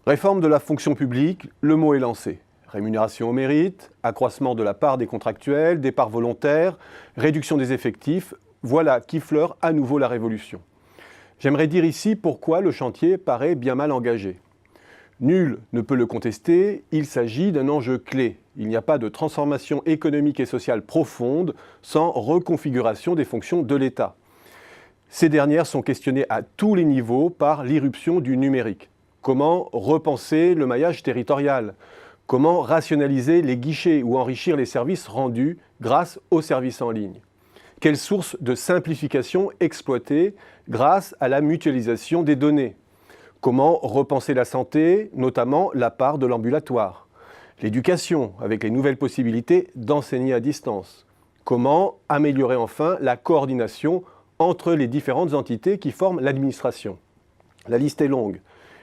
Réforme de la fonction publique, le mot est lancé. Rémunération au mérite, accroissement de la part des contractuels, départ volontaire, réduction des effectifs, voilà qui fleure à nouveau la révolution. J'aimerais dire ici pourquoi le chantier paraît bien mal engagé. Nul ne peut le contester, il s'agit d'un enjeu clé. Il n'y a pas de transformation économique et sociale profonde sans reconfiguration des fonctions de l'État. Ces dernières sont questionnées à tous les niveaux par l'irruption du numérique. Comment repenser le maillage territorial ? Comment rationaliser les guichets ou enrichir les services rendus grâce aux services en ligne ? Quelles sources de simplification exploiter grâce à la mutualisation des données ? Comment repenser la santé, notamment la part de l'ambulatoire ? L'éducation, avec les nouvelles possibilités d'enseigner à distance ? Comment améliorer enfin la coordination entre les différentes entités qui forment l'administration ? La liste est longue.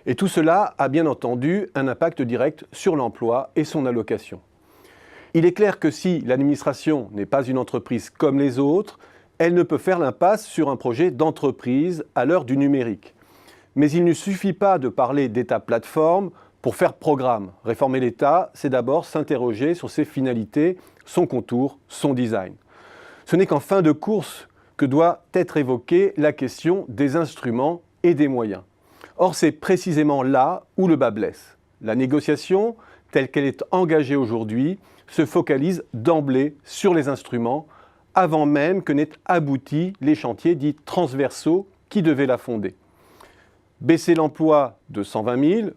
Et tout cela a bien entendu un impact direct sur l'emploi et son allocation. Il est clair que si l'administration n'est pas une entreprise comme les autres, elle ne peut faire l'impasse sur un projet d'entreprise à l'heure du numérique. Mais il ne suffit pas de parler d'État-plateforme pour faire programme. Réformer l'État, c'est d'abord s'interroger sur ses finalités, son contour, son design. Ce n'est qu'en fin de course que doit être évoquée la question des instruments et des moyens. Or, c'est précisément là où le bât blesse. La négociation, telle qu'elle est engagée aujourd'hui, se focalise d'emblée sur les instruments, avant même que n'aient abouti les chantiers dits transversaux qui devaient la fonder. Baisser l'emploi de 120 000,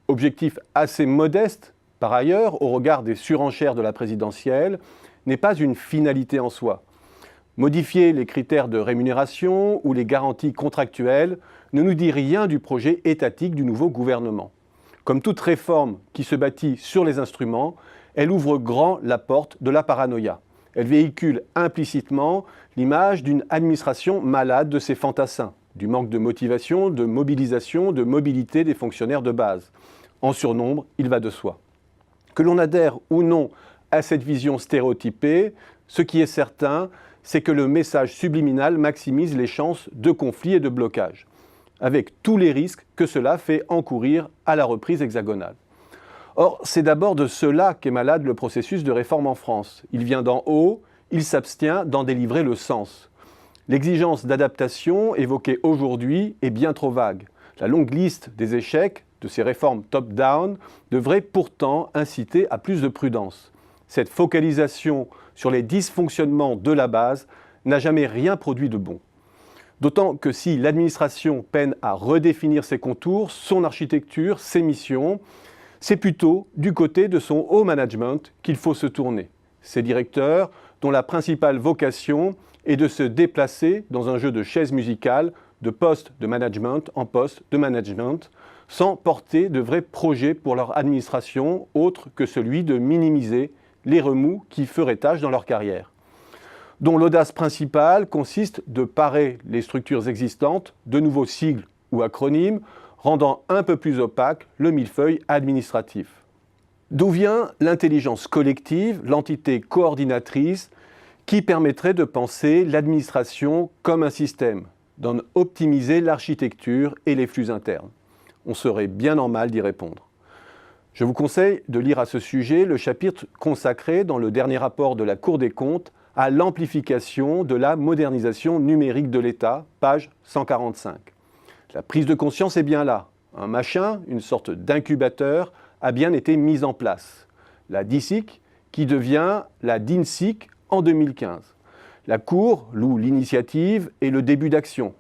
objectif assez modeste par ailleurs au regard des surenchères de la présidentielle, n'est pas une finalité en soi. Modifier les critères de rémunération ou les garanties contractuelles ne nous dit rien du projet étatique du nouveau gouvernement. Comme toute réforme qui se bâtit sur les instruments, elle ouvre grand la porte de la paranoïa. Elle véhicule implicitement l'image d'une administration malade de ses fantassins, du manque de motivation, de mobilisation, de mobilité des fonctionnaires de base. En surnombre, il va de soi. Que l'on adhère ou non à cette vision stéréotypée, ce qui est certain, c'est que le message subliminal maximise les chances de conflit et de blocage, avec tous les risques que cela fait encourir à la reprise hexagonale. Or, c'est d'abord de cela qu'est malade le processus de réforme en France. Il vient d'en haut, il s'abstient d'en délivrer le sens. L'exigence d'adaptation évoquée aujourd'hui est bien trop vague. La longue liste des échecs de ces réformes top-down devrait pourtant inciter à plus de prudence. Cette focalisation sur les dysfonctionnements de la base n'a jamais rien produit de bon. D'autant que si l'administration peine à redéfinir ses contours, son architecture, ses missions, c'est plutôt du côté de son haut management qu'il faut se tourner. Ces directeurs dont la principale vocation est de se déplacer dans un jeu de chaises musicales, de poste de management en poste de management, sans porter de vrais projets pour leur administration, autre que celui de minimiser les remous qui feraient tâche dans leur carrière, dont l'audace principale consiste de parer les structures existantes de nouveaux sigles ou acronymes, rendant un peu plus opaque le millefeuille administratif. D'où vient l'intelligence collective, l'entité coordinatrice, qui permettrait de penser l'administration comme un système, d'en optimiser l'architecture et les flux internes? On serait bien en mal d'y répondre. Je vous conseille de lire à ce sujet le chapitre consacré dans le dernier rapport de la Cour des comptes à l'amplification de la modernisation numérique de l'État, page 145. La prise de conscience est bien là. Un machin, une sorte d'incubateur, a bien été mis en place. La DICIC, qui devient la DINSIC en 2015. La Cour loue l'initiative et le début d'action.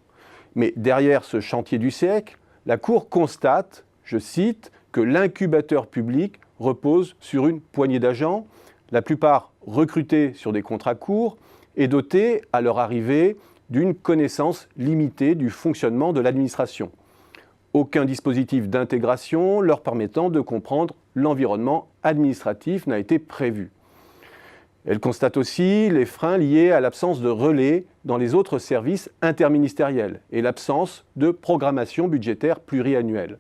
Mais derrière ce chantier du siècle, la Cour constate, je cite, que l'incubateur public repose sur une poignée d'agents, la plupart recrutés sur des contrats courts et dotés, à leur arrivée, d'une connaissance limitée du fonctionnement de l'administration. Aucun dispositif d'intégration leur permettant de comprendre l'environnement administratif n'a été prévu. Elle constate aussi les freins liés à l'absence de relais dans les autres services interministériels et l'absence de programmation budgétaire pluriannuelle.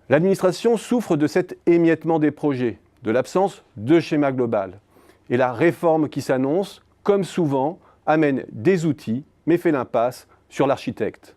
L'administration souffre de cet émiettement des projets, de l'absence de schéma global. Et la réforme qui s'annonce, comme souvent, amène des outils, mais fait l'impasse sur l'architecte.